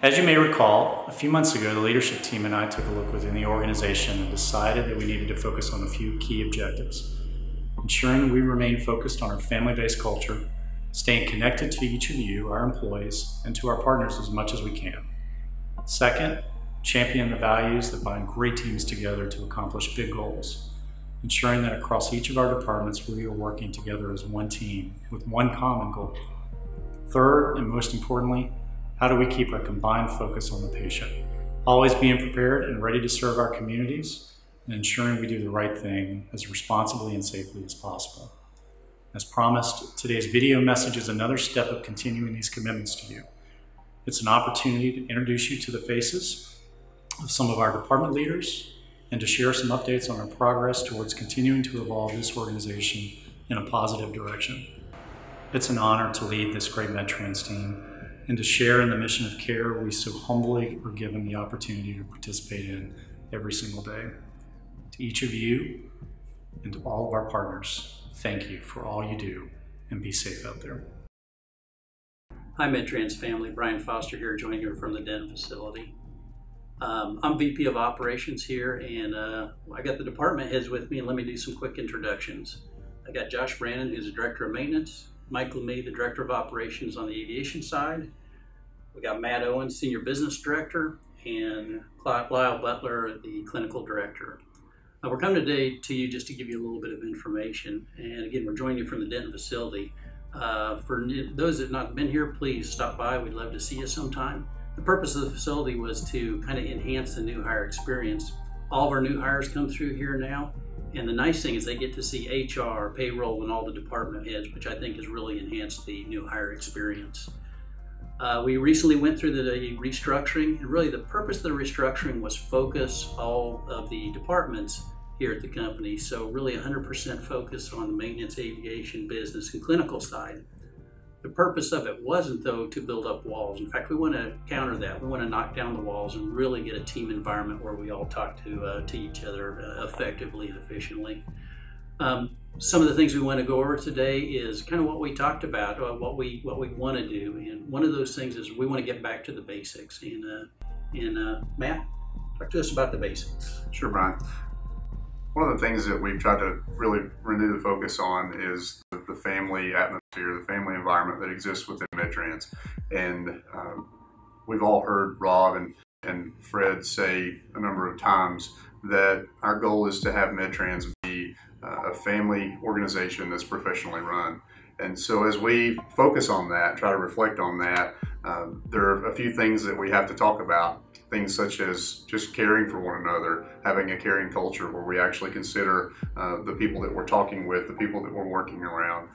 As you may recall, a few months ago, the leadership team and I took a look within the organization and decided that we needed to focus on a few key objectives. Ensuring we remain focused on our family-based culture, staying connected to each of you, our employees, and to our partners as much as we can. Second, champion the values that bind great teams together to accomplish big goals, ensuring that across each of our departments we are working together as one team with one common goal. Third, and most importantly, how do we keep our combined focus on the patient, always being prepared and ready to serve our communities, and ensuring we do the right thing as responsibly and safely as possible. As promised, today's video message is another step of continuing these commitments to you. It's an opportunity to introduce you to the faces of some of our department leaders and to share some updates on our progress towards continuing to evolve this organization in a positive direction. It's an honor to lead this great MedTrans team and to share in the mission of care we so humbly are given the opportunity to participate in every single day. To each of you and to all of our partners, thank you for all you do, and be safe out there. Hi MedTrans family, Brian Foster here, joining you from the Denton facility. I'm VP of Operations here, and I got the department heads with me, and let me do some quick introductions. I got Josh Brandon, who's the Director of Maintenance, Mike Lemay, the Director of Operations on the aviation side. We got Matt Owens, Senior Business Director, and Lyle Butler, the Clinical Director. We're coming today to you just to give you a little bit of information, and again, we're joining you from the Denton facility. For those that have not been here, please stop by. We'd love to see you sometime. The purpose of the facility was to kind of enhance the new hire experience. All of our new hires come through here now, and the nice thing is they get to see HR, payroll, and all the department heads, which I think has really enhanced the new hire experience. We recently went through the restructuring, and really the purpose of the restructuring was focus all of the departments here at the company. So really 100% focus on the maintenance, aviation, business, and clinical side. The purpose of it wasn't, though, to build up walls. In fact, we want to counter that. We want to knock down the walls and really get a team environment where we all talk to each other effectively and efficiently. Some of the things we want to go over today is kind of what we talked about, what we want to do. And one of those things is we want to get back to the basics. And Matt, talk to us about the basics. Sure, Brian. One of the things that we've tried to really renew the focus on is the family atmosphere, the family environment that exists within MedTrans. And we've all heard Rob and Fred say a number of times that our goal is to have MedTrans be a family organization that's professionally run. And so as we focus on that, try to reflect on that, there are a few things that we have to talk about. Things such as just caring for one another, having a caring culture where we actually consider the people that we're talking with, the people that we're working around,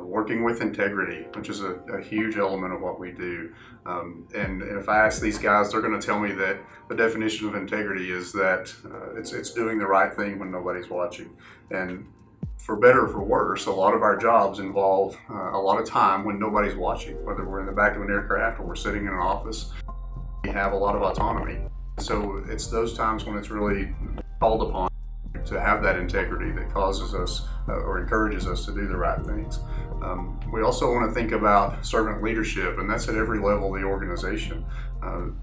working with integrity, which is a huge element of what we do. And if I ask these guys, they're going to tell me that the definition of integrity is that it's doing the right thing when nobody's watching. And for better or for worse, a lot of our jobs involve a lot of time when nobody's watching, whether we're in the back of an aircraft or we're sitting in an office. We have a lot of autonomy. So it's those times when it's really called upon to have that integrity that causes us or encourages us to do the right things. We also want to think about servant leadership, and that's at every level of the organization.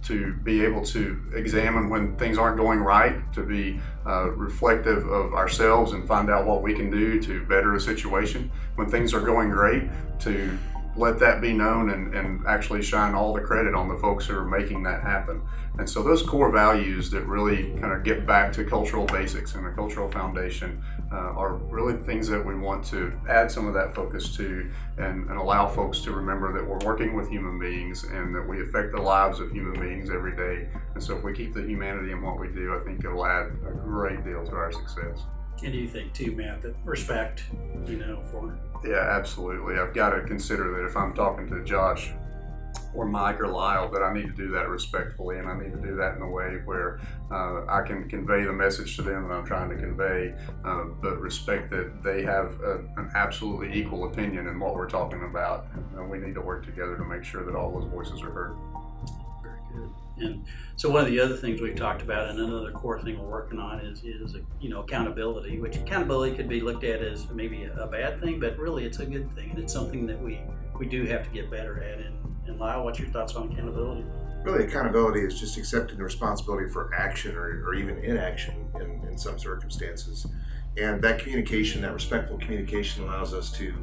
To be able to examine when things aren't going right, to be reflective of ourselves and find out what we can do to better a situation. When things are going great, to let that be known and actually shine all the credit on the folks who are making that happen. And so those core values that really kind of get back to cultural basics and a cultural foundation are really things that we want to add some of that focus to and allow folks to remember that we're working with human beings and that we affect the lives of human beings every day. And so if we keep the humanity in what we do, I think it'll add a great deal to our success. And do you think too, Matt, that respect, for... Yeah, absolutely. I've got to consider that if I'm talking to Josh or Mike or Lyle, that I need to do that respectfully, and I need to do that in a way where I can convey the message to them that I'm trying to convey, but respect that they have an absolutely equal opinion in what we're talking about. And we need to work together to make sure that all those voices are heard. Very good. And so one of the other things we've talked about, and another core thing we're working on is accountability, which accountability could be looked at as maybe a bad thing, but really it's a good thing, and it's something that we do have to get better at. And Lyle, what's your thoughts on accountability? really accountability is just accepting the responsibility for action or even inaction in some circumstances. And that communication, that respectful communication, allows us to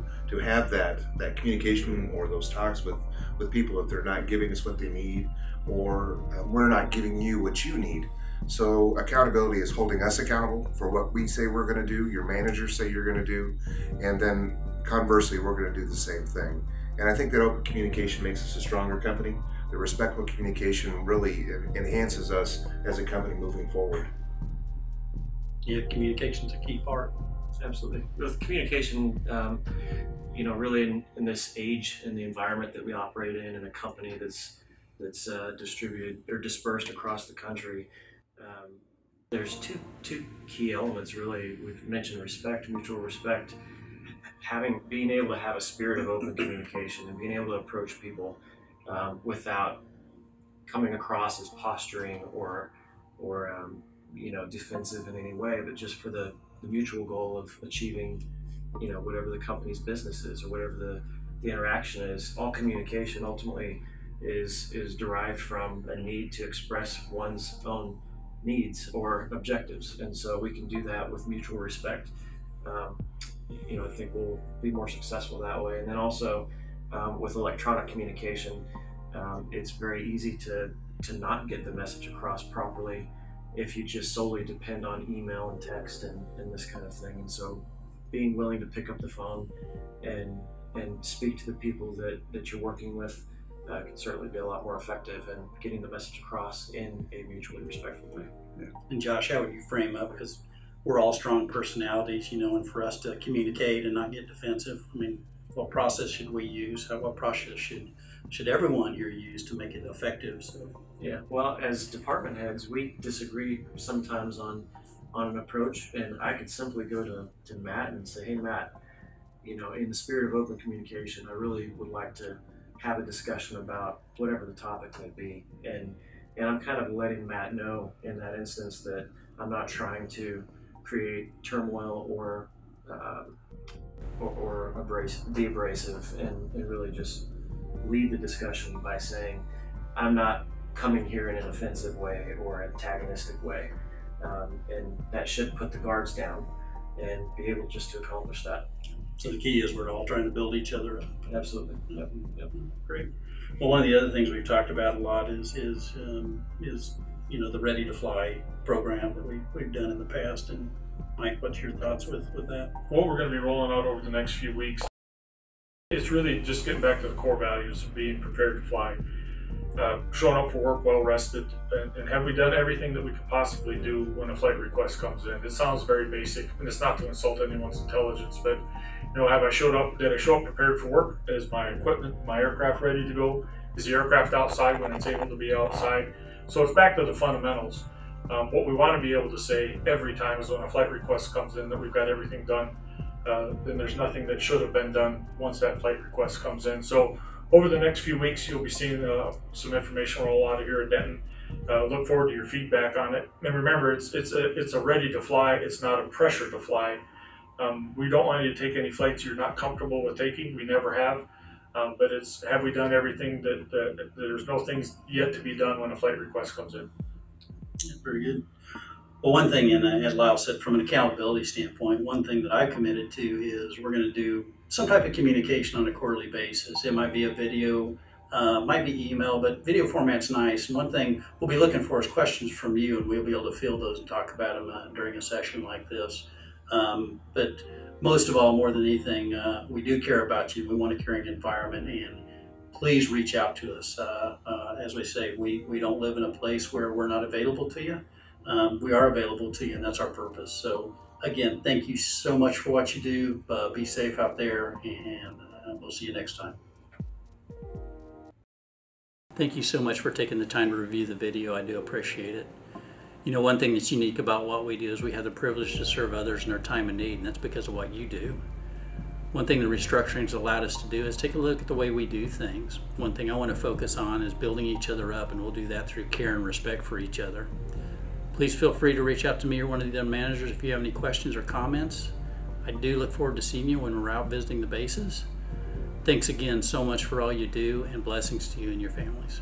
have that communication or those talks with people if they're not giving us what they need, or we're not giving you what you need. So accountability is holding us accountable for what we say we're going to do, your managers say you're going to do, and then conversely, we're going to do the same thing. And I think that open communication makes us a stronger company. The respectful communication really enhances us as a company moving forward. Yeah, communication's a key part. Absolutely. With communication, really in this age and the environment that we operate in a company that's distributed or dispersed across the country, there's two key elements really. We've mentioned respect, mutual respect, being able to have a spirit of open communication and being able to approach people without coming across as posturing or defensive in any way, but just for the mutual goal of achieving, whatever the company's business is or whatever the interaction is. All communication ultimately is derived from a need to express one's own needs or objectives, and so we can do that with mutual respect. I think we'll be more successful that way. And then also with electronic communication, it's very easy to not get the message across properly if you just solely depend on email and text and this kind of thing. And so being willing to pick up the phone and speak to the people that you're working with can certainly be a lot more effective in getting the message across in a mutually respectful way. Yeah. And Josh, how would you frame up? Because we're all strong personalities, and for us to communicate and not get defensive, what process should we use? What process should everyone here use to make it effective? So yeah, well, as department heads, we disagree sometimes on an approach, and I could simply go to Matt and say, hey Matt, in the spirit of open communication, I really would like to have a discussion about whatever the topic may be, and I'm kind of letting Matt know in that instance that I'm not trying to create turmoil or be abrasive, and really just lead the discussion by saying I'm not coming here in an offensive way or antagonistic way, and that should put the guards down and be able just to accomplish that. So the key is we're all trying to build each other up. Absolutely. Yep. Great. Well, one of the other things we've talked about a lot is the Ready to Fly program that we've done in the past. And Mike, what's your thoughts with that? What we're going to be rolling out over the next few weeks, it's really just getting back to the core values of being prepared to fly, showing up for work well rested, and have we done everything that we could possibly do when a flight request comes in? It sounds very basic, and it's not to insult anyone's intelligence, but did I show up prepared for work? Is my equipment, my aircraft ready to go? Is the aircraft outside when it's able to be outside? So it's back to the fundamentals. What we want to be able to say every time is when a flight request comes in that we've got everything done, then there's nothing that should have been done once that flight request comes in. So over the next few weeks, you'll be seeing some information roll out of here at Denton. Look forward to your feedback on it. And remember, it's a ready to fly. It's not a pressure to fly. We don't want you to take any flights you're not comfortable with taking. We never have. But it's, have we done everything that there's no things yet to be done when a flight request comes in. Yeah, very good. Well, one thing, and as Lyle said, from an accountability standpoint, one thing that I've committed to is we're going to do some type of communication on a quarterly basis. It might be a video, might be email, but video format's nice. And one thing we'll be looking for is questions from you, and we'll be able to field those and talk about them during a session like this. But most of all, more than anything, we do care about you. We want a caring environment, and please reach out to us. As we say, we don't live in a place where we're not available to you. We are available to you, and that's our purpose. So again, thank you so much for what you do. Be safe out there, and we'll see you next time. Thank you so much for taking the time to review the video. I do appreciate it. One thing that's unique about what we do is we have the privilege to serve others in their time of need, and that's because of what you do. One thing the restructuring has allowed us to do is take a look at the way we do things. One thing I want to focus on is building each other up, and we'll do that through care and respect for each other. Please feel free to reach out to me or one of the other managers if you have any questions or comments. I do look forward to seeing you when we're out visiting the bases. Thanks again so much for all you do, and blessings to you and your families.